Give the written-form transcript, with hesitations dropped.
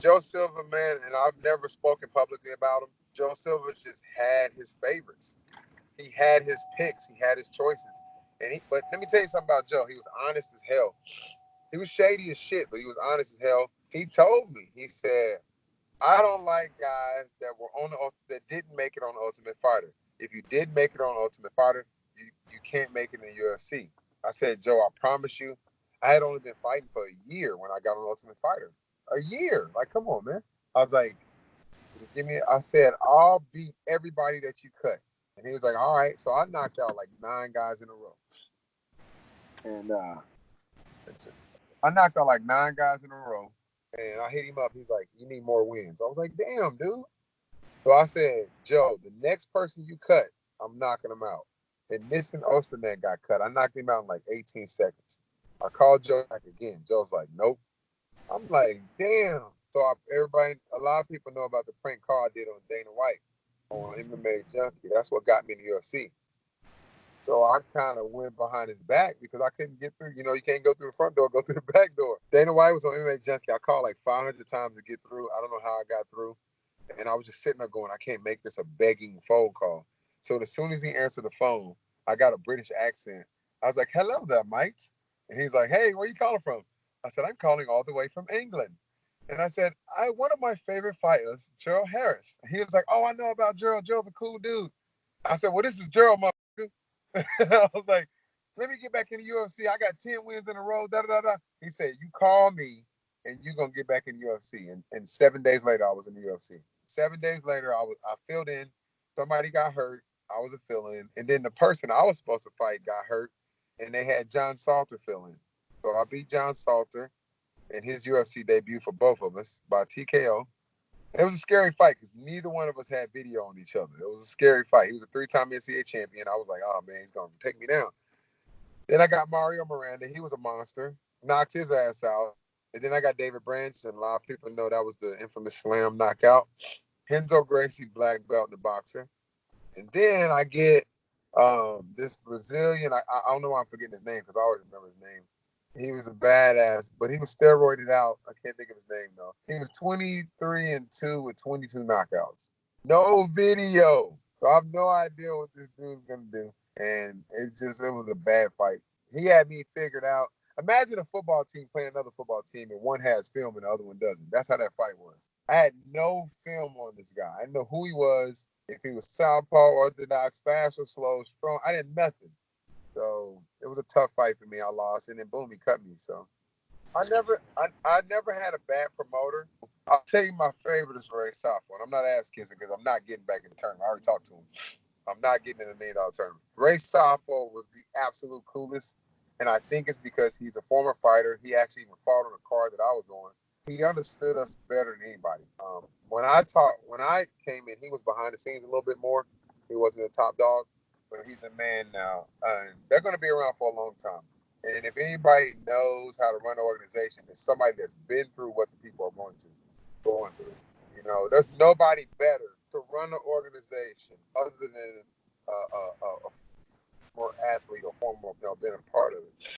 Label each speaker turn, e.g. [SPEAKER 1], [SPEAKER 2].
[SPEAKER 1] Joe Silva, man, and I've never spoken publicly about him. Joe Silva just had his favorites. He had his picks. He had his choices. But let me tell you something about Joe. He was honest as hell. He was shady as shit, but he was honest as hell. He told me, he said, I don't like guys that were on that didn't make it on the Ultimate Fighter. If you did make it on Ultimate Fighter, you can't make it in the UFC. I said, Joe, I promise you, I had only been fighting for a year when I got on Ultimate Fighter. A year. Like, come on, man. I was like, just give me. I said, I'll beat everybody that you cut. And he was like, all right. So I knocked out like 9 guys in a row. And it's just, I knocked out like 9 guys in a row. And I hit him up. He's like, you need more wins. I was like, damn, dude. So I said, Joe, the next person you cut, I'm knocking him out. And Nissen Osternet got cut. I knocked him out in like 18 seconds. I called Joe back again. Joe's like, nope. I'm like, damn. So a lot of people know about the prank call I did on Dana White on MMA Junkie. That's what got me in the UFC. So I kind of went behind his back because I couldn't get through. You can't go through the front door, go through the back door. Dana White was on MMA Junkie. I called like 500 times to get through. I don't know how I got through. And I was just sitting there going, I can't make this a begging phone call. So as soon as he answered the phone, I got a British accent. I was like, hello there, mate. And he's like, hey, where you calling from? I said, I'm calling all the way from England. And I said, one of my favorite fighters, Gerald Harris. And he was like, oh, I know about Gerald. Gerald's a cool dude. I said, well, this is Gerald, motherfucker. I was like, let me get back in the UFC. I got 10 wins in a row, da-da-da-da. He said, you call me and you're going to get back in the UFC. And 7 days later, I was in the UFC. 7 days later, I filled in. Somebody got hurt. I was a fill-in. And then the person I was supposed to fight got hurt. And they had John Salter fill in. So I beat John Salter in his UFC debut for both of us by TKO. It was a scary fight because neither one of us had video on each other. It was a scary fight. He was a 3-time NCAA champion. I was like, oh, man, he's going to take me down. Then I got Mario Miranda. He was a monster. Knocked his ass out. And then I got David Branch, and a lot of people know that was the infamous slam knockout. Renzo Gracie, black belt, the boxer. And then I get this Brazilian. I don't know why I'm forgetting his name because I always remember his name. He was a badass, but he was steroided out. I can't think of his name though. He was 23-2 with 22 knockouts. No video. So I have no idea what this dude's gonna do. And it was a bad fight. He had me figured out. Imagine a football team playing another football team and one has film and the other one doesn't. That's how that fight was. I had no film on this guy. I didn't know who he was, if he was southpaw, orthodox, fast or slow, strong. I didn't nothing. So it was a tough fight for me. I lost, and then boom, he cut me. So I never had a bad promoter. I'll tell you my favorite is Ray Southpaw. I'm not ass kissing because I'm not getting back in the tournament. I already talked to him. I'm not getting in a $1 million tournament. Ray Southpaw was the absolute coolest, and I think it's because he's a former fighter. He actually even fought on the card that I was on. He understood us better than anybody. When I came in, he was behind the scenes a little bit more. He wasn't a top dog, but he's a man now, and they're going to be around for a long time. And if anybody knows how to run an organization, it's somebody that's been through what the people are going through. There's nobody better to run an organization other than a former athlete or former, been a part of it.